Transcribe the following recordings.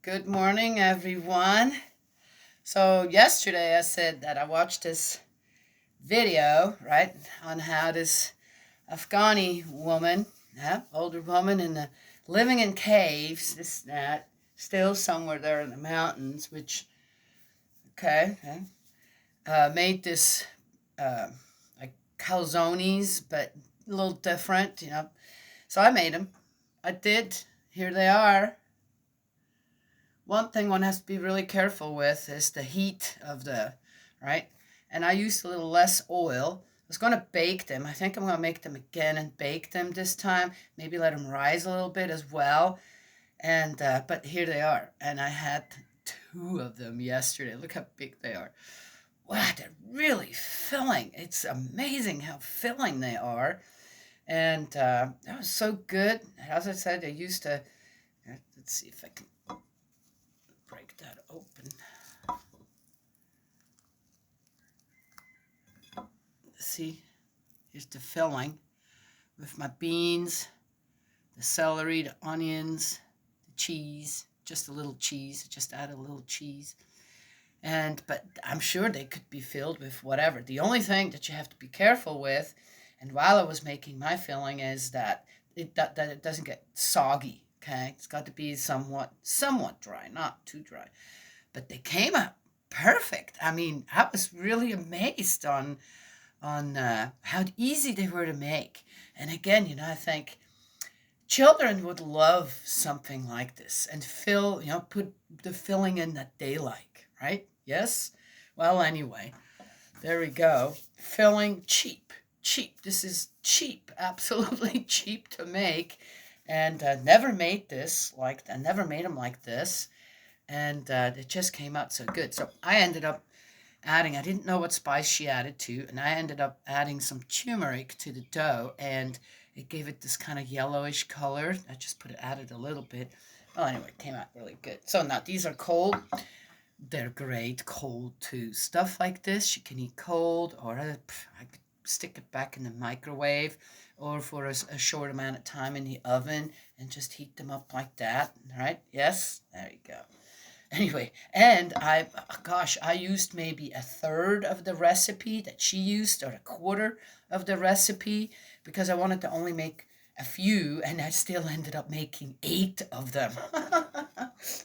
Good morning, everyone. So, yesterday I said that I watched this video, right, on how this Afghani woman, older woman, living in caves, still somewhere there in the mountains, which, made this uh, like calzones, but a little different. So I made them. I did. Here they are. One thing one has to be really careful with is the heat of right? And I used a little less oil. I was going to bake them. I think I'm going to make them again and bake them this time. Maybe let them rise a little bit as well. And but here they are. And I had two of them yesterday. Look how big they are. Wow, they're really filling. It's amazing how filling they are. And that was so good. As I said, I used to. Let's see if I can break that open. See, here's the filling with my beans, the celery, the onions, the cheese, just a little cheese, just add a little cheese. But I'm sure they could be filled with whatever. The only thing that you have to be careful with, and while I was making my filling, is that it doesn't get soggy. Okay, it's got to be somewhat dry, not too dry. But they came out perfect. I mean, I was really amazed on how easy they were to make. And again, I think children would love something like this and put the filling in that they like, right? Yes? Well, anyway, there we go. Filling cheap. Cheap. This is cheap. Absolutely cheap to make. And never made this like I never made them like this. And it just came out so good. So I ended up I didn't know what spice she added to, and I ended up adding some turmeric to the dough, and it gave it this kind of yellowish color. I just added a little bit. Well, anyway, it came out really good. So now these are cold. They're great cold too. Stuff like this you can eat cold, or I could stick it back in the microwave, or for a short amount of time in the oven, and just heat them up like that. Right? Yes, there you go. Anyway, and I used maybe a third of the recipe that she used, or a quarter of the recipe, because I wanted to only make a few, and I still ended up making 8 of them.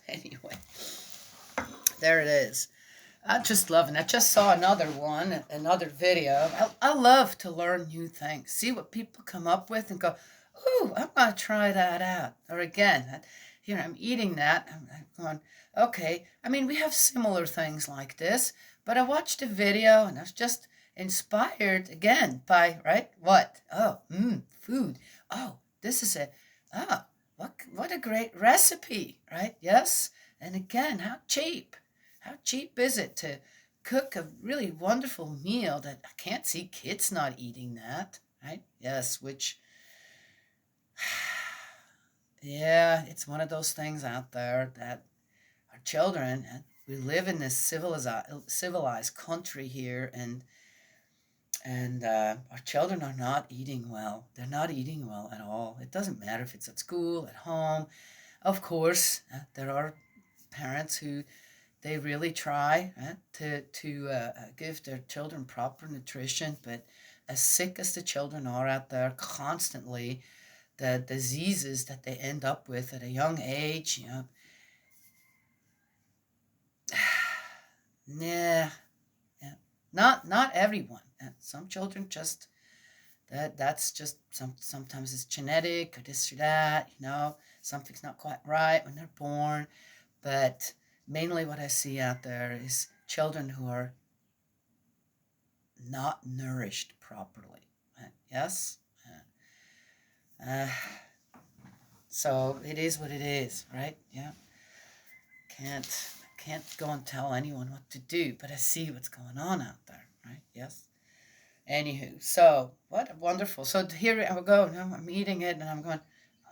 Anyway, there it is. I'm just loving it. I just saw another video. I love to learn new things, see what people come up with, and go, "Ooh, I'm going to try that out." Or again, here I'm eating that. I'm going, okay. I mean, we have similar things like this, but I watched a video and I was just inspired again by, right? What? Oh, food. Oh, this is it. Oh, what a great recipe, right? Yes. And again, how cheap. How cheap is it to cook a really wonderful meal that I can't see kids not eating that, right? Yes, which, yeah, it's one of those things out there that our children, and we live in this civilized country here, and our children are not eating well. They're not eating well at all. It doesn't matter if it's at school, at home. Of course, there are parents who they really try to give their children proper nutrition, but as sick as the children are out there constantly, the diseases that they end up with at a young age, nah, yeah, not everyone. Some children just that's just sometimes it's genetic or this or that. Something's not quite right when they're born, but mainly what I see out there is children who are not nourished properly. Yes? Uh, so it is what it is, right? Yeah. Can't go and tell anyone what to do, but I see what's going on out there, right? Yes. Anywho, so what wonderful. So here I go. Now I'm eating it, and I'm going,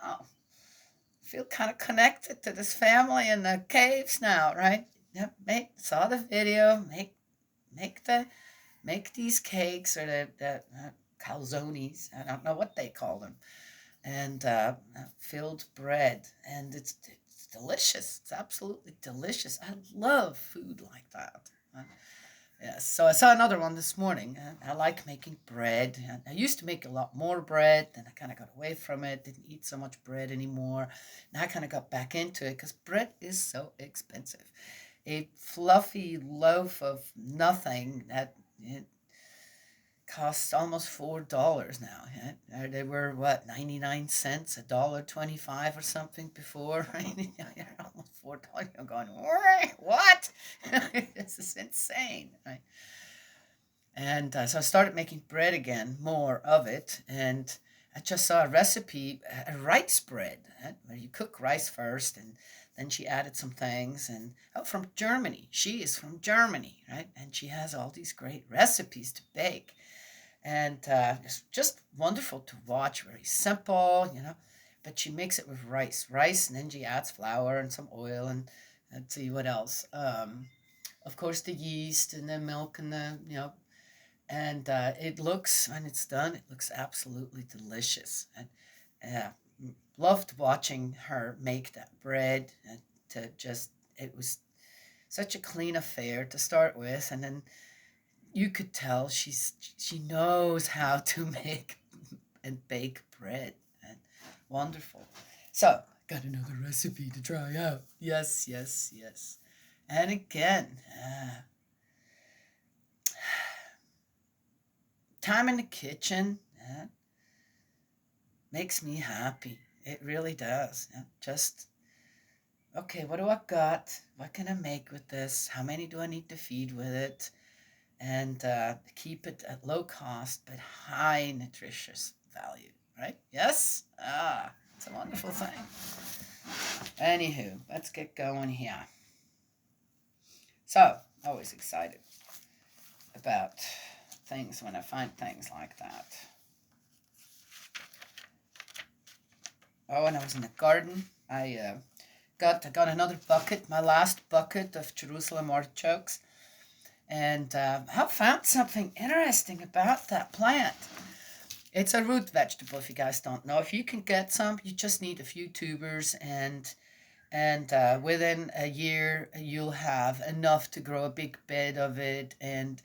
oh, I feel kind of connected to this family in the caves now, right? Yep. Saw the video. Make the make these cakes, or the calzones. I don't know what they call them, and filled bread, and it's delicious. It's absolutely delicious. I love food like that. Yes, so I saw another one this morning. I like making bread. I used to make a lot more bread, then I kind of got away from it, didn't eat so much bread anymore. Now I kind of got back into it because bread is so expensive. A fluffy loaf of nothing that it costs almost $4 now. Yeah? They were what, 99 cents, $1.25 or something before, right? Almost $4. I'm going, what? This is insane, right? And so I started making bread again, more of it, and I just saw a recipe, a rice bread, where you cook rice first, and then she added some things, and from Germany. She is from Germany, right? And she has all these great recipes to bake, and it's just wonderful to watch. Very simple, but she makes it with rice, and then she adds flour and some oil, and let's see what else. Of course, the yeast and the milk and the and it looks, when it's done, it looks absolutely delicious. And loved watching her make that bread. It was such a clean affair to start with, and then you could tell she knows how to make and bake bread. And wonderful. So got another recipe to try out. Yes, yes, yes. And again, time in the kitchen makes me happy. It really does. Just, okay, what do I got? What can I make with this? How many do I need to feed with it? And keep it at low cost but high nutritious value, right? Yes? It's a wonderful thing. Anywho, let's get going here. So, always excited about things when I find things like that. Oh, and I was in the garden. I got another bucket, my last bucket of Jerusalem artichokes, and I found something interesting about that plant. It's a root vegetable, if you guys don't know. If you can get some, you just need a few tubers, and within a year you'll have enough to grow a big bed of it. And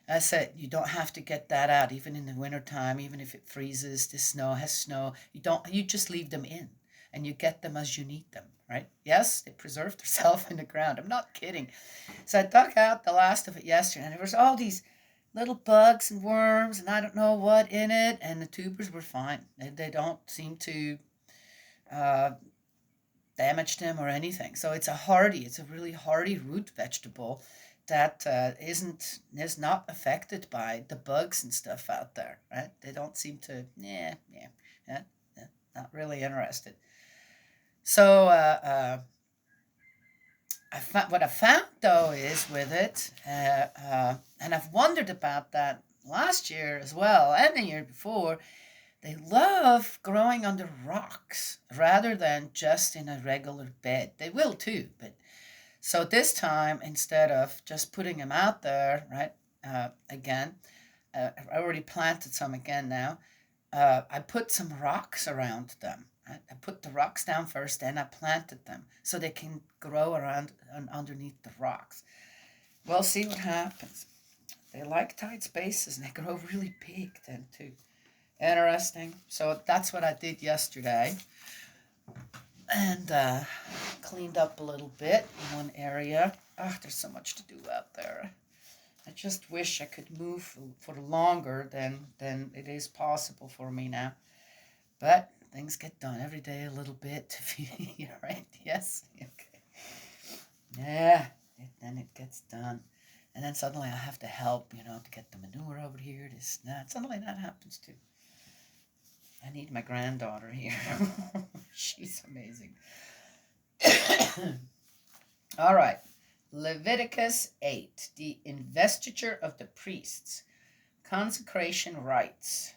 I said, you don't have to get that out, even in the wintertime, even if it freezes, the snow has snow. You just leave them in, and you get them as you need them, right? Yes, they preserve themselves in the ground. I'm not kidding. So I dug out the last of it yesterday, and there was all these little bugs and worms, and I don't know what in it, and the tubers were fine. They don't seem to uh, damage them or anything. So it's a really hardy root vegetable that is not affected by the bugs and stuff out there, right? They don't seem to, not really interested. So what I found though is with it, and I've wondered about that last year as well, and the year before. They love growing under rocks rather than just in a regular bed. They will too, but so this time, instead of just putting them out there, right, again, I already planted some again now. I put some rocks around them. Right? I put the rocks down first, then I planted them so they can grow around and underneath the rocks. We'll see what happens. They like tight spaces, and they grow really big then too. Interesting. So that's what I did yesterday. And cleaned up a little bit in one area. There's so much to do out there. I just wish I could move for longer than it is possible for me now. But things get done every day a little bit. Right? Yes? Okay. Yeah. Then it gets done. And then suddenly I have to help, to get the manure over here, this, that. Suddenly that happens too. I need my granddaughter here. She's amazing. All right. Leviticus 8, the investiture of the priests, consecration rites.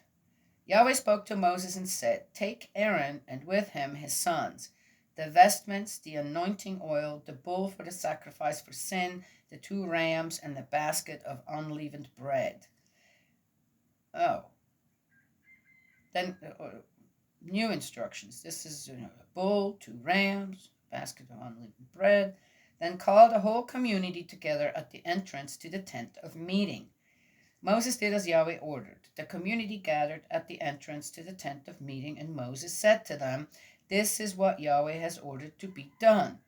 Yahweh spoke to Moses and said, take Aaron and with him his sons, the vestments, the anointing oil, the bull for the sacrifice for sin, the 2 rams, and the basket of unleavened bread. Oh. Then new instructions. This is a bull, 2 rams, basket of unleavened bread, then called the whole community together at the entrance to the tent of meeting. Moses did as Yahweh ordered. The community gathered at the entrance to the tent of meeting, and Moses said to them, "This is what Yahweh has ordered to be done."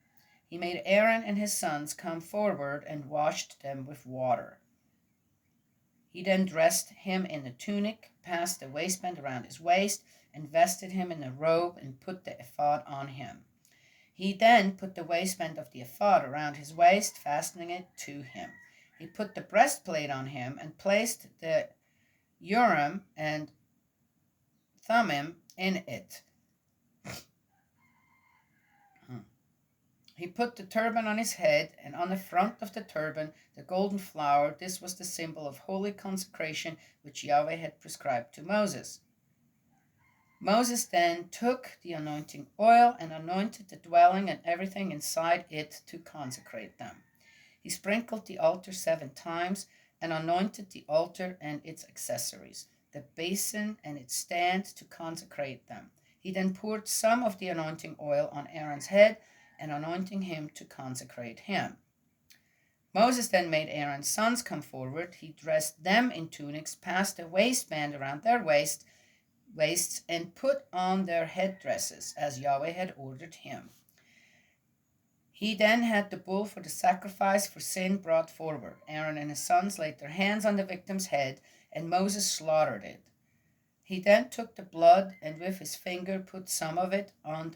He made Aaron and his sons come forward and washed them with water. He then dressed him in a tunic, passed the waistband around his waist, and vested him in a robe and put the ephod on him. He then put the waistband of the ephod around his waist, fastening it to him. He put the breastplate on him and placed the Urim and Thummim in it. He put the turban on his head, and on the front of the turban the golden flower. This was the symbol of holy consecration which Yahweh had prescribed to Moses. Moses then took the anointing oil and anointed the dwelling and everything inside it to consecrate them. He sprinkled the altar 7 times and anointed the altar and its accessories, the basin and its stand, to consecrate them. He then poured some of the anointing oil on Aaron's head and anointing him to consecrate him. Moses then made Aaron's sons come forward. He dressed them in tunics, passed a waistband around their waists, and put on their headdresses, as Yahweh had ordered him. He then had the bull for the sacrifice for sin brought forward. Aaron and his sons laid their hands on the victim's head, and Moses slaughtered it. He then took the blood and with his finger put some of it on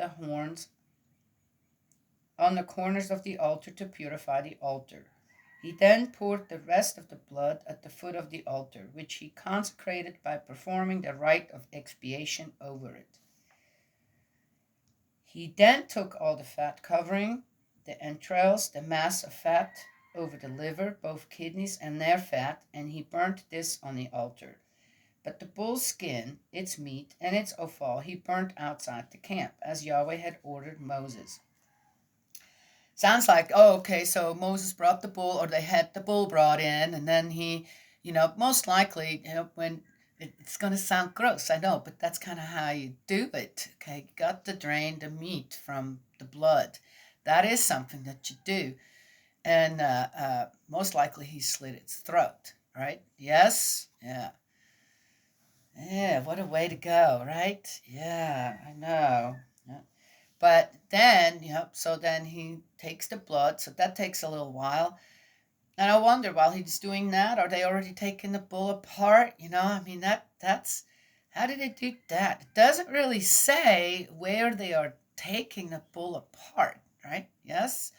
the corners of the altar to purify the altar. He then poured the rest of the blood at the foot of the altar, which he consecrated by performing the rite of expiation over it. He then took all the fat covering, the entrails, the mass of fat over the liver, both kidneys and their fat, and he burnt this on the altar. But the bull's skin, its meat, and its offal he burnt outside the camp, as Yahweh had ordered Moses. Sounds like, oh, okay, so Moses brought the bull, or they had the bull brought in, and then he, most likely, when it's going to sound gross, I know, but that's kind of how you do it, okay? You got to drain the meat from the blood. That is something that you do. And most likely he slit its throat, right? Yes? Yeah. Yeah, what a way to go, right? Yeah, I know. Yeah. But then, so then he takes the blood, so that takes a little while. And I wonder, while he's doing that, are they already taking the bull apart? That's, how did they do that? It doesn't really say where they are taking the bull apart, right? Yes?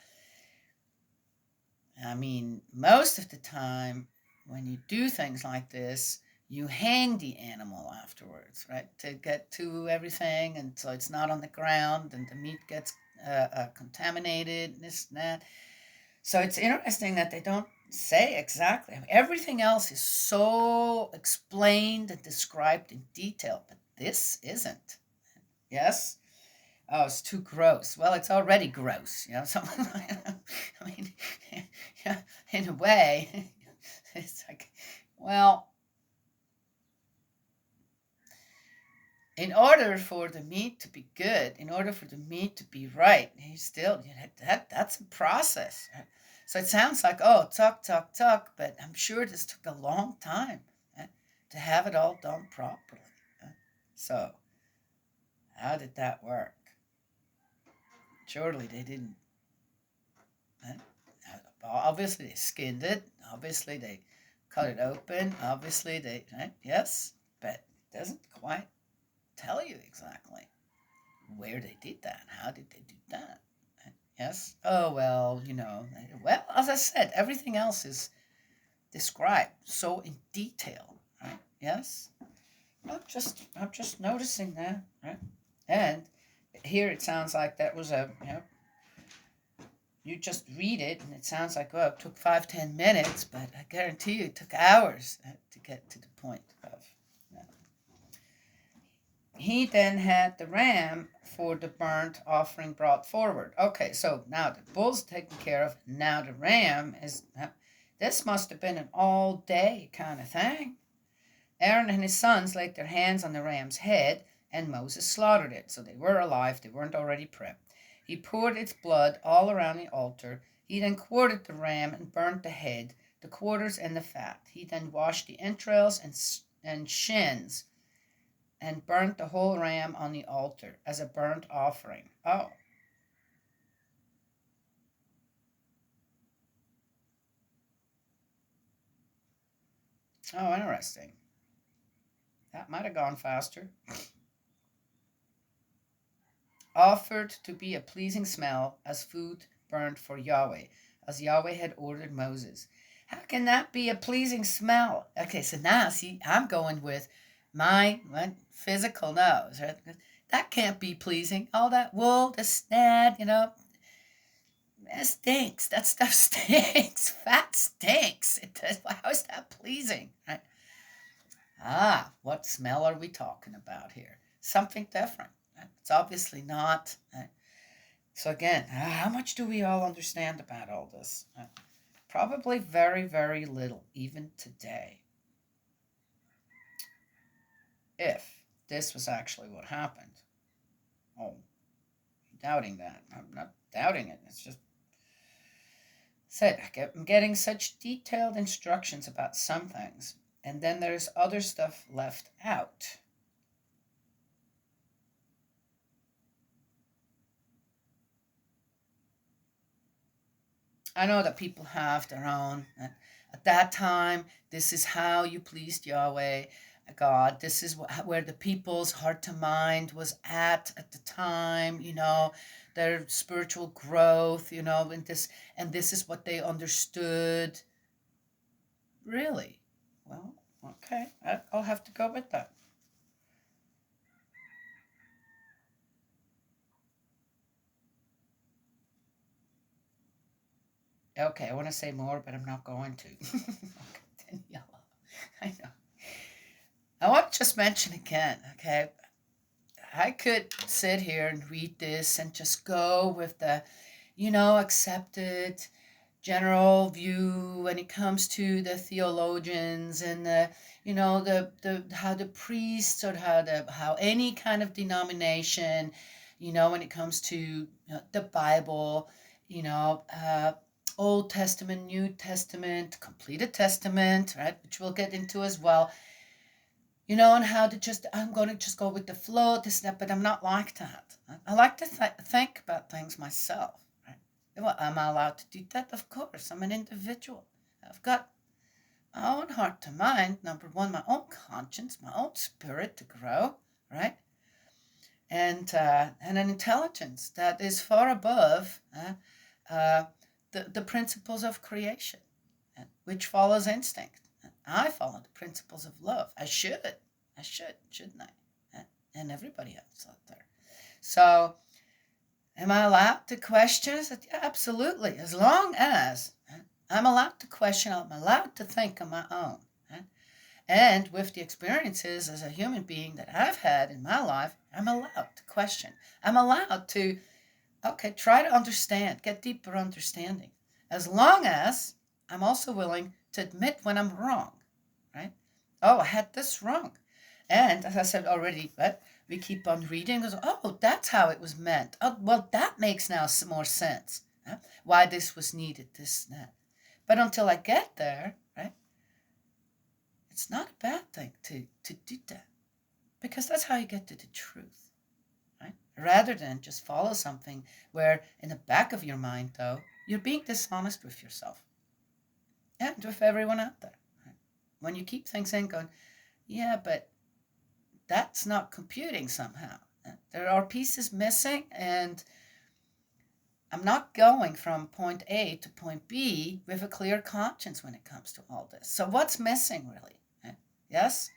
Most of the time, when you do things like this, you hang the animal afterwards, right, to get to everything, and so it's not on the ground, and the meat gets contaminated, and this and that. So it's interesting that they don't say exactly. Everything else is so explained and described in detail, but this isn't. Yes? Oh, it's too gross. Well, it's already gross, something like that. Yeah, in a way, it's like, well, in order for the meat to be good, in order for the meat to be right, that's a process. Right? So it sounds like, oh, tuck, but I'm sure this took a long time to have it all done properly. So how did that work? Surely they didn't. Obviously they skinned it. Obviously they cut it open. Obviously they, yes, but it doesn't quite tell you exactly where they did that. How did they do that? Yes? Oh, well, well, as I said, everything else is described so in detail, right? Yes? I'm just noticing that, right? And here it sounds like that was you just read it and it sounds like, well, it took 5-10 minutes, but I guarantee you it took hours to get to the point of. He then had the ram for the burnt offering brought forward. Okay, so now the bull's taken care of. Now the ram is. This must have been an all-day kind of thing. Aaron and his sons laid their hands on the ram's head, and Moses slaughtered it. So they were alive. They weren't already prepped. He poured its blood all around the altar. He then quartered the ram and burnt the head, the quarters, and the fat. He then washed the entrails and shins and burnt the whole ram on the altar as a burnt offering. Oh. Oh, interesting. That might have gone faster. Offered to be a pleasing smell as food burned for Yahweh, as Yahweh had ordered Moses. How can that be a pleasing smell? Okay, so now, see, I'm going with my physical nose. Right? That can't be pleasing. All that wool, the snad, that stinks. That stuff stinks. Fat stinks. How is that pleasing? Right? Ah, what smell are we talking about here? Something different. It's obviously not. So again, how much do we all understand about all this? Probably very, very little, even today. If this was actually what happened. Oh, I'm doubting that. I'm not doubting it. It's just said I'm getting such detailed instructions about some things, and then there's other stuff left out. I know that people have their own. At that time, this is how you pleased Yahweh, God. This is where the people's heart to mind was at the time. Their spiritual growth. And this is what they understood. Really? Well, okay. I'll have to go with that. Okay, I want to say more, but I'm not going to. Okay, Daniela. I know. I want to just mention again, okay? I could sit here and read this and just go with the, accepted general view when it comes to the theologians and the how the priests or how any kind of denomination, when it comes to the Bible, you know, uh, Old Testament, New Testament, completed Testament, right, which we'll get into as well. And how to I'm going to just go with the flow, this, that, but I'm not like that. I like to think about things myself, right? Well, am I allowed to do that? Of course. I'm an individual. I've got my own heart to mind, number one, my own conscience, my own spirit to grow, right? And an intelligence that is far above uh, the principles of creation, which follows instinct. I follow the principles of love. I should. Shouldn't I? And everybody else out there. So, am I allowed to question? I said, yeah, absolutely. As long as I'm allowed to question, I'm allowed to think on my own. And with the experiences as a human being that I've had in my life, I'm allowed to question. I'm allowed to, okay, try to understand, get deeper understanding. As long as I'm also willing to admit when I'm wrong, right? Oh, I had this wrong. And as I said already, right, we keep on reading. Goes, oh, that's how it was meant. Oh, well, that makes now some more sense. Huh? Why this was needed, this, that. But until I get there, right, it's not a bad thing to do that. Because that's how you get to the truth, right? Rather than just follow something where in the back of your mind, though, you're being dishonest with yourself and with everyone out there. Right? When you keep things in going, yeah, but that's not computing somehow. There are pieces missing, and I'm not going from point A to point B with a clear conscience when it comes to all this. So what's missing, really? Yes?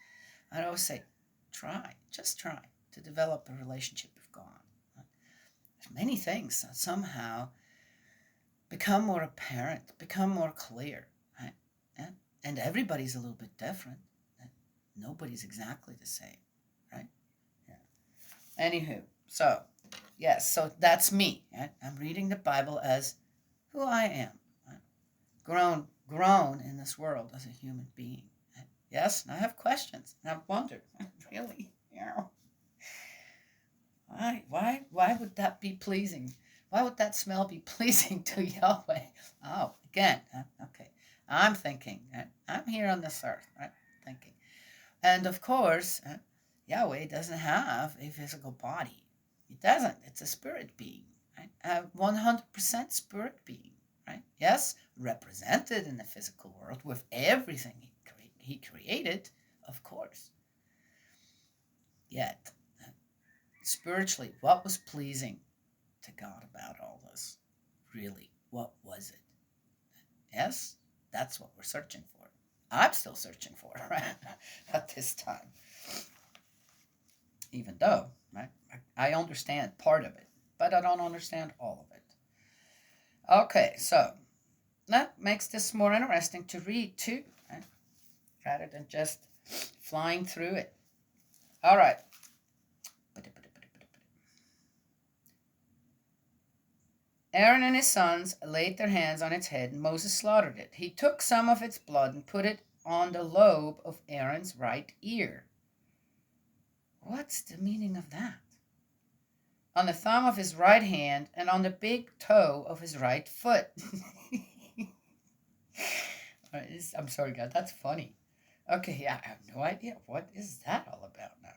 I always say, just try to develop a relationship with God. There's many things that somehow become more apparent, become more clear. Right? And everybody's a little bit different. Nobody's exactly the same. Right? Yeah. Anywho, so, yes, so that's me. Right? I'm reading the Bible as who I am. Right? Grown in this world as a human being. Right? Yes, and I have questions. And I've wondered, really, why would that be pleasing? Why would that smell be pleasing to Yahweh? Oh, again, okay. I'm thinking. I'm here on this earth, right? Thinking. And of course, Yahweh doesn't have a physical body. He doesn't. It's a spirit being, right? A 100% spirit being, right? Yes, represented in the physical world with everything he created, of course. Yet, spiritually, what was pleasing to God about all this? Really, what was it? Yes, that's what we're searching for. I'm still searching for, right? At this time. Even though, right, I understand part of it, but I don't understand all of it. Okay, so that makes this more interesting to read too, right? Rather than just flying through it. All right. Aaron and his sons laid their hands on its head, and Moses slaughtered it. He took some of its blood and put it on the lobe of Aaron's right ear. What's the meaning of that? On the thumb of his right hand, and on the big toe of his right foot. I'm sorry, God, that's funny. Okay, yeah, I have no idea. What is that all about now?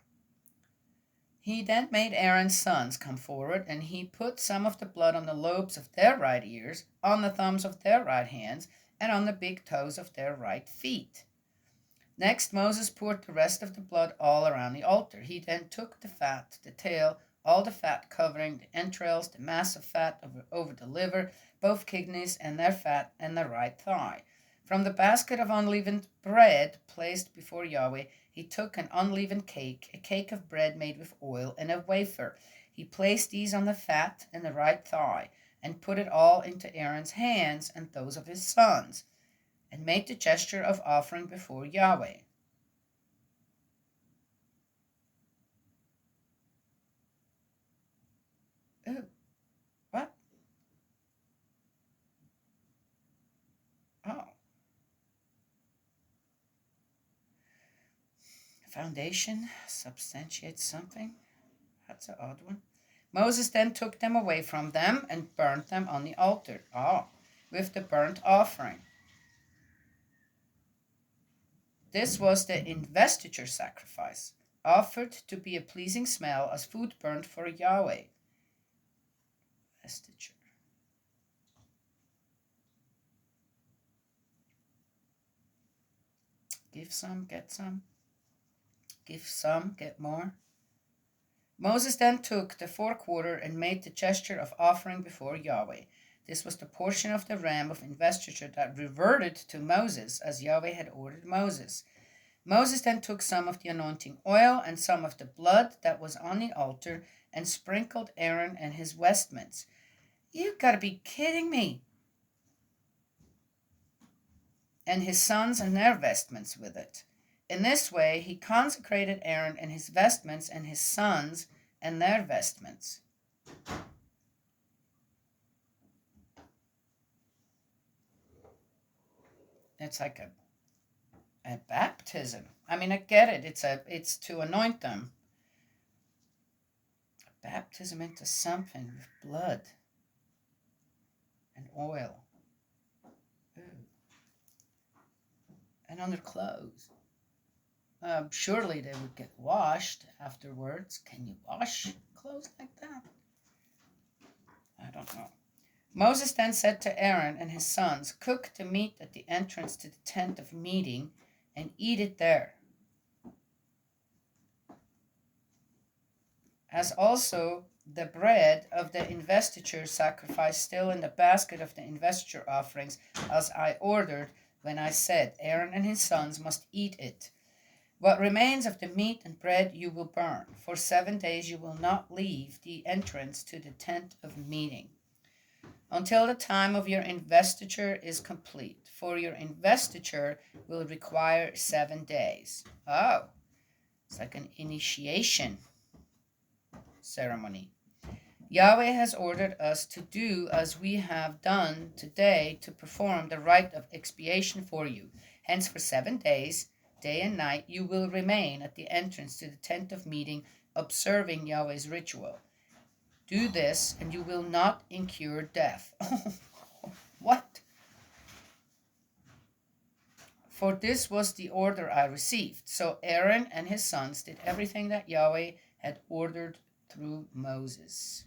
He then made Aaron's sons come forward, and he put some of the blood on the lobes of their right ears, on the thumbs of their right hands, and on the big toes of their right feet. Next, Moses poured the rest of the blood all around the altar. He then took the fat, the tail, all the fat covering the entrails, the mass of fat over the liver, both kidneys and their fat, and the right thigh. From the basket of unleavened bread placed before Yahweh, he took an unleavened cake, a cake of bread made with oil, and a wafer. He placed these on the fat and the right thigh, and put it all into Aaron's hands and those of his sons, and made the gesture of offering before Yahweh. Ooh, what? Oh. Foundation substantiates something? That's an odd one. Moses then took them away from them and burnt them on the altar. Oh, with the burnt offering. This was the investiture sacrifice, offered to be a pleasing smell as food burnt for Yahweh. Investiture. Give some, get some. Give some, get more. Moses then took the forequarter and made the gesture of offering before Yahweh. This was the portion of the ram of investiture that reverted to Moses, as Yahweh had ordered Moses. Moses then took some of the anointing oil and some of the blood that was on the altar and sprinkled Aaron and his vestments. You gotta be kidding me. And his sons and their vestments with it. In this way, he consecrated Aaron and his vestments and his sons and their vestments. It's like a baptism. I mean, I get it. It's to anoint them. A baptism into something with blood and oil. Ooh. And on their clothes. Surely they would get washed afterwards. Can you wash clothes like that? I don't know. Moses then said to Aaron and his sons, "Cook the meat at the entrance to the tent of meeting and eat it there, as also the bread of the investiture sacrifice still in the basket of the investiture offerings, as I ordered when I said, Aaron and his sons must eat it. What remains of the meat and bread you will burn. For 7 days you will not leave the entrance to the tent of meeting, until the time of your investiture is complete. For your investiture will require 7 days." Oh, it's like an initiation ceremony. Yahweh has ordered us to do as we have done today to perform the rite of expiation for you. Hence, for 7 days, day and night, you will remain at the entrance to the tent of meeting, observing Yahweh's ritual. Do this, and you will not incur death. What? For this was the order I received. So Aaron and his sons did everything that Yahweh had ordered through Moses.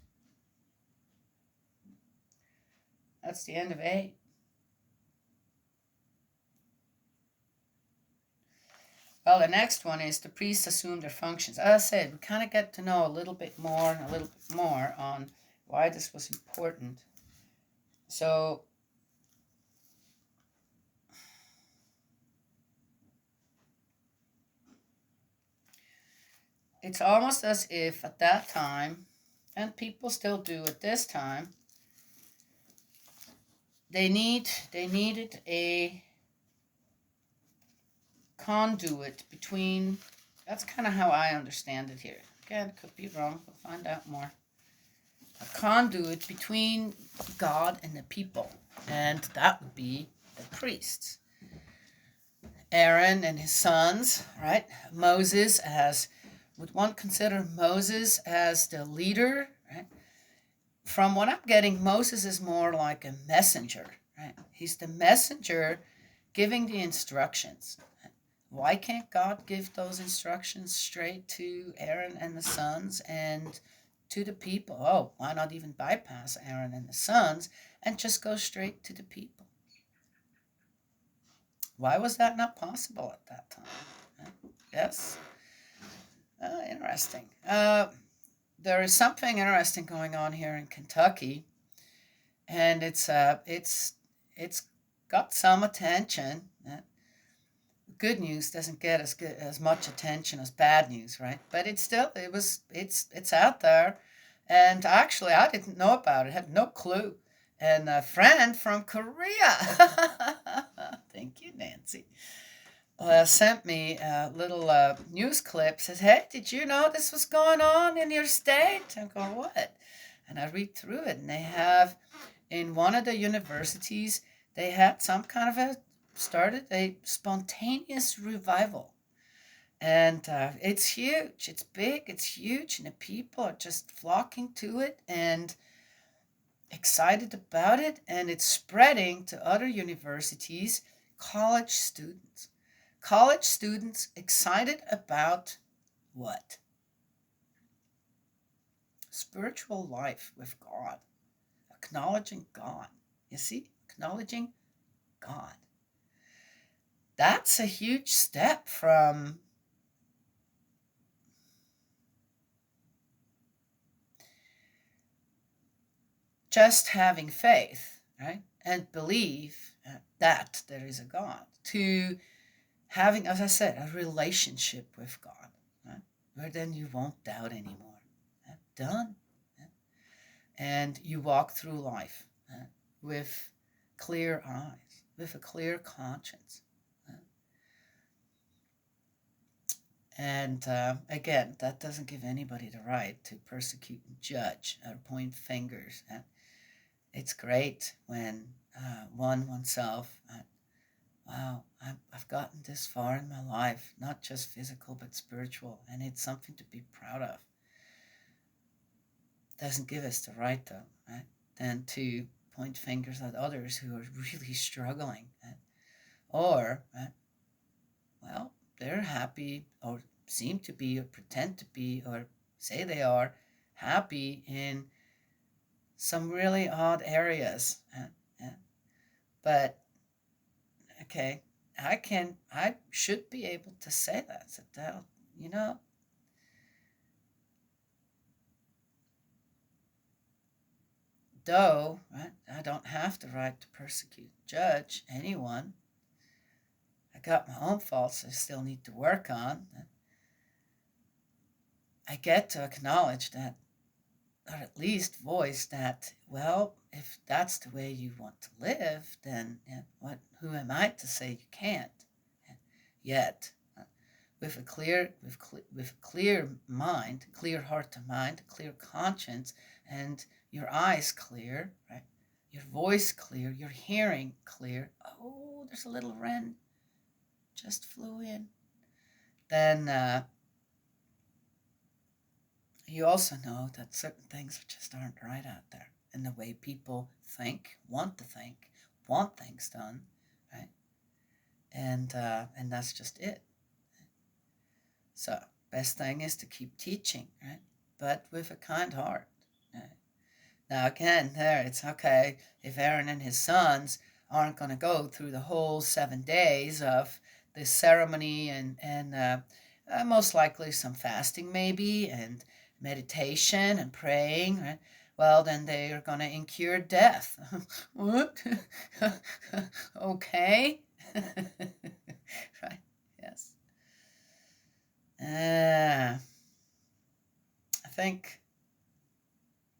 That's the end of 8. Well, the next one is the priests assume their functions. As I said, we kind of get to know a little bit more and a little bit more on why this was important. So it's almost as if at that time, and people still do at this time, they needed a conduit between. That's kind of how I understand it here. Again, could be wrong. We'll find out more. A conduit between God and the people, and that would be the priests. Aaron and his sons, right? Moses as, would one consider Moses as the leader, right? From what I'm getting, Moses is more like a messenger, right? He's the messenger giving the instructions. Why can't God give those instructions straight to Aaron and the sons and to the people? Oh, why not even bypass Aaron and the sons and just go straight to the people? Why was that not possible at that time? Yes? Interesting. There is something interesting going on here in Kentucky, and it's got some attention. Good news doesn't get as much attention as bad news, right? But it's out there, and actually I didn't know about it, had no clue. And a friend from Korea, thank you, Nancy, sent me a little news clip. Says, "Hey, did you know this was going on in your state?" I'm going, "What?" And I read through it, and they have in one of the universities they had some kind of started a spontaneous revival, and it's huge, it's big, it's huge, and the people are just flocking to it and excited about it, and it's spreading to other universities. College students excited about what? Spiritual life with God, acknowledging God. You see, acknowledging God. That's a huge step from just having faith, right, and believe that there is a God, to having, as I said, a relationship with God, right, where then you won't doubt anymore. Done. And you walk through life with clear eyes, with a clear conscience. And again, that doesn't give anybody the right to persecute and judge or point fingers. It's great when oneself, wow, I've gotten this far in my life, not just physical but spiritual, and it's something to be proud of. Doesn't give us the right, though, right, then to point fingers at others who are really struggling, right? Or, right, well, they're happy or seem to be or pretend to be or say they are happy in some really odd areas. But, okay, I should be able to say that, you know, though, right, I don't have the right to persecute, judge anyone. I got my own faults I still need to work on. I get to acknowledge that, or at least voice that, well, if that's the way you want to live, then who am I to say you can't? Yet, with a clear mind, clear heart to mind, clear conscience, and your eyes clear, right? Your voice clear, your hearing clear. Oh, there's a little wren just flew in. Then you also know that certain things just aren't right out there in the way people think, want things done, right? And that's just it. So best thing is to keep teaching, right? But with a kind heart. Right? Now again, there it's okay if Aaron and his sons aren't going to go through the whole 7 days of this ceremony and most likely some fasting maybe and meditation and praying, right? Well, then they are going to incur death. What? Okay. Right? Yes. I think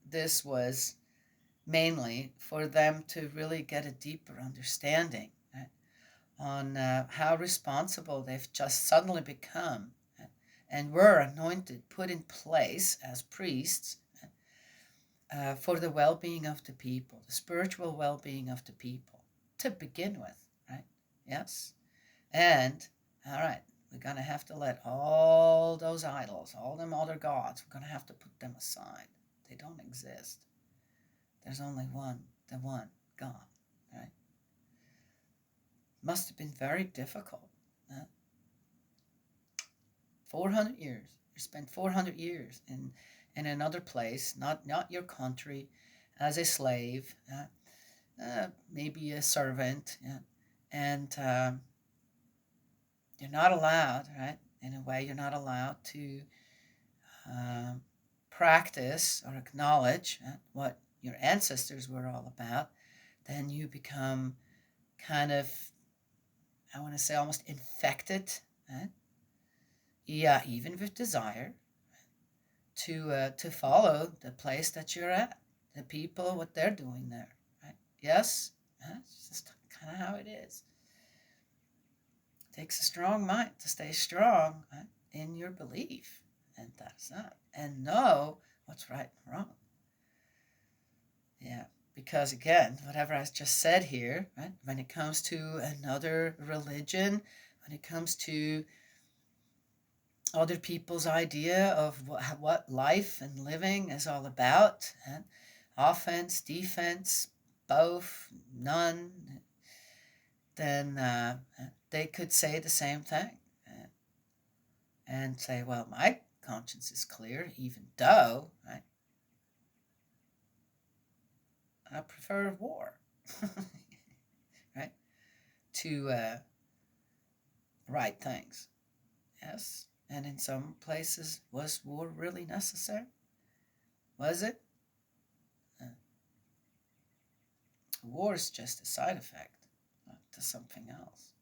this was mainly for them to really get a deeper understanding, right, on how responsible they've just suddenly become, right, and were anointed, put in place as priests, for the well-being of the people, the spiritual well-being of the people, to begin with, right? Yes. And, all right, we're going to have to let all those idols, all them other gods, we're going to have to put them aside. They don't exist. There's only one, the one God, right? Must have been very difficult. 400 years. You spent 400 years in another place, not your country, as a slave, maybe a servant, and you're not allowed, right? In a way, you're not allowed to practice or acknowledge what your ancestors were all about. Then you become kind of, I want to say, almost infected, right? Yeah, even with desire to follow the place that you're at, the people, what they're doing there, right? Yes, it's just kind of how it is. It takes a strong mind to stay strong, right, in your belief, and that's that, and know what's right and wrong. Yeah, because again, whatever I just said here, right, when it comes to another religion, when it comes to other people's idea of what life and living is all about, and offense, defense, both, none, then they could say the same thing and say, well, my conscience is clear, even though I prefer war, right, to right things. Yes, and in some places, was war really necessary? Was it? Uh, War is just a side effect to something else.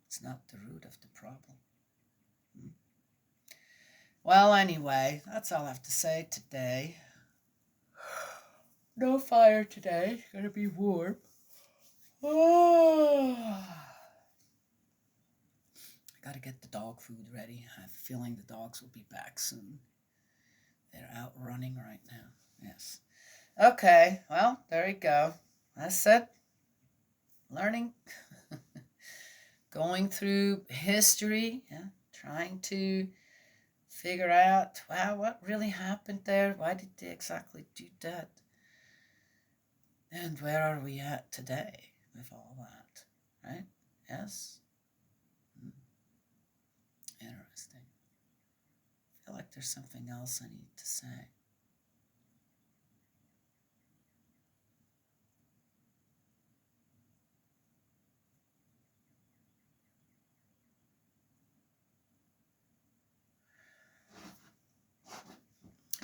It's not the root of the problem. Well, anyway, that's all I have to say today. No fire today. It's gonna be warm. Oh. I gotta get the dog food ready. I have a feeling the dogs will be back soon. They're out running right now. Yes. Okay, well, there you go. That's it. Learning. Going through history, trying to figure out, wow, what really happened there? Why did they exactly do that? And where are we at today with all that? Right? Yes? Interesting. I feel like there's something else I need to say.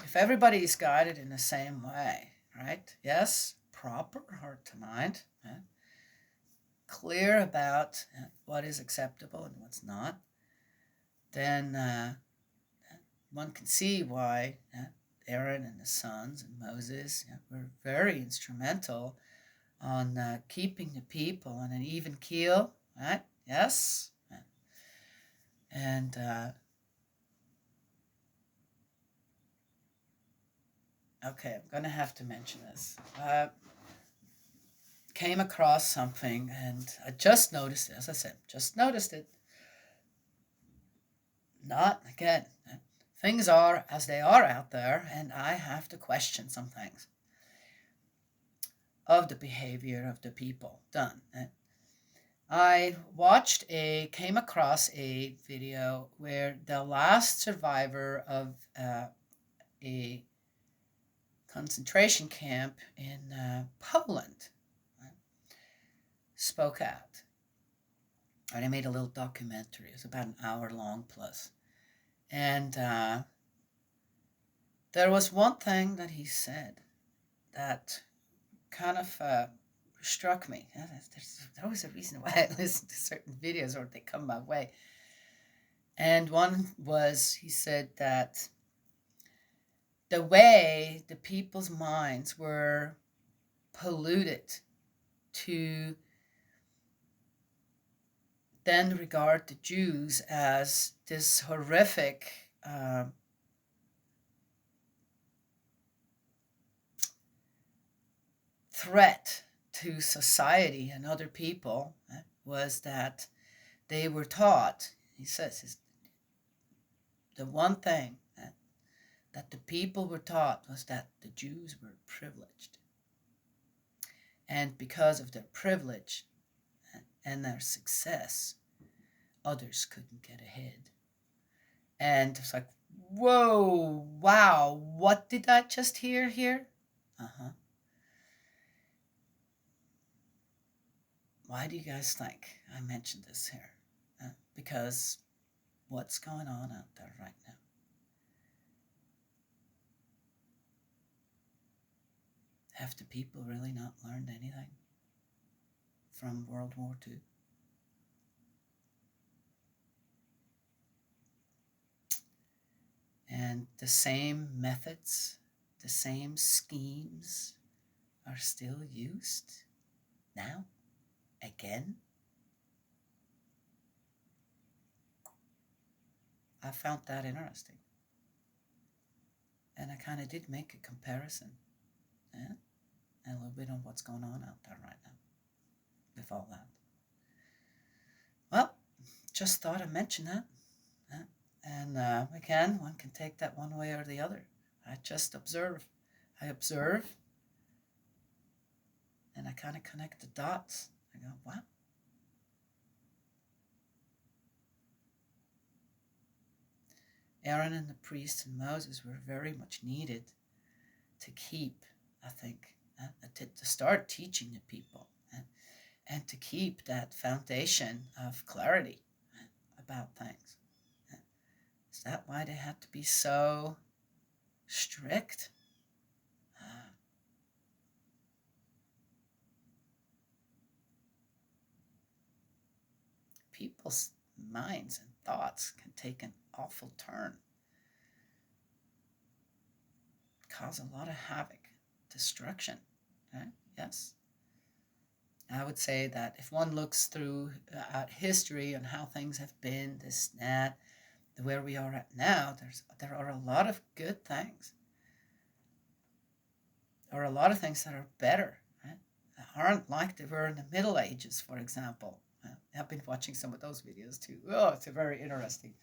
If everybody is guided in the same way, right? Yes? Proper heart to mind, right? Clear about what is acceptable and what's not, then one can see why Aaron and the sons and Moses were very instrumental on keeping the people on an even keel, right? Yes? And, okay, I'm going to have to mention this. came across something, and I just noticed it. As I said, just noticed it. Not again. Things are as they are out there, and I have to question some things of the behavior of the people done. I came across a video where the last survivor of a concentration camp in Poland spoke out. And I made a little documentary. It was about an hour long plus. And there was one thing that he said that kind of struck me. There's always a reason why I listen to certain videos or they come my way. And one was, he said that the way the people's minds were polluted to then regard the Jews as this horrific threat to society and other people was that they were taught, he says, the one thing that the people were taught was that the Jews were privileged. And because of their privilege and their success, others couldn't get ahead. And it's like, whoa, wow, what did I just hear here? Why do you guys think I mentioned this here? Because what's going on out there right now? Have the people really not learned anything from World War II? And the same methods, the same schemes are still used now, again? I found that interesting. And I kind of did make a comparison. And a little bit on what's going on out there right now with all that. Well, just thought I'd mention that. And again, one can take that one way or the other. I just observe. I observe, and I kind of connect the dots. I go, wow. Aaron and the priest and Moses were very much needed to keep, I think, to start teaching the people and to keep that foundation of clarity about things. Is that why they had to be so strict? People's minds and thoughts can take an awful turn, cause a lot of havoc, destruction. Right? Yes. I would say that if one looks through history and how things have been, this, that, where we are at now, there are a lot of good things. There are a lot of things that are better, right? That aren't like they were in the Middle Ages, for example. I've been watching some of those videos too. Oh, it's very interesting.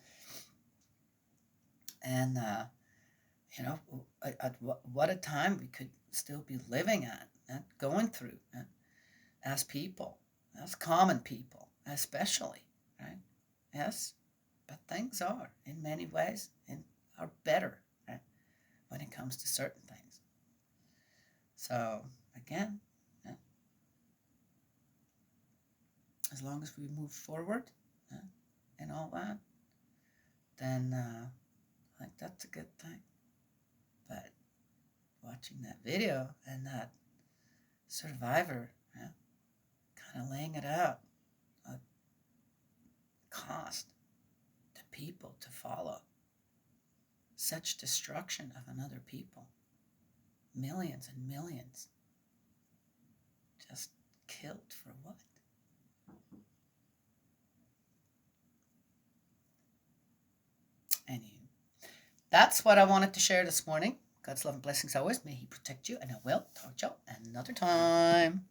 And, what a time we could still be living at and going through as people, as common people, especially, right? Yes. But things are, in many ways, are better, right, when it comes to certain things. So, again, as long as we move forward and all that, then I think that's a good thing. But watching that video and that survivor kind of laying it out, cost the people to follow such destruction of another people, millions and millions just killed for what? Anywho, that's what I wanted to share this morning. God's love and blessings always. May He protect you, and I will talk to you another time.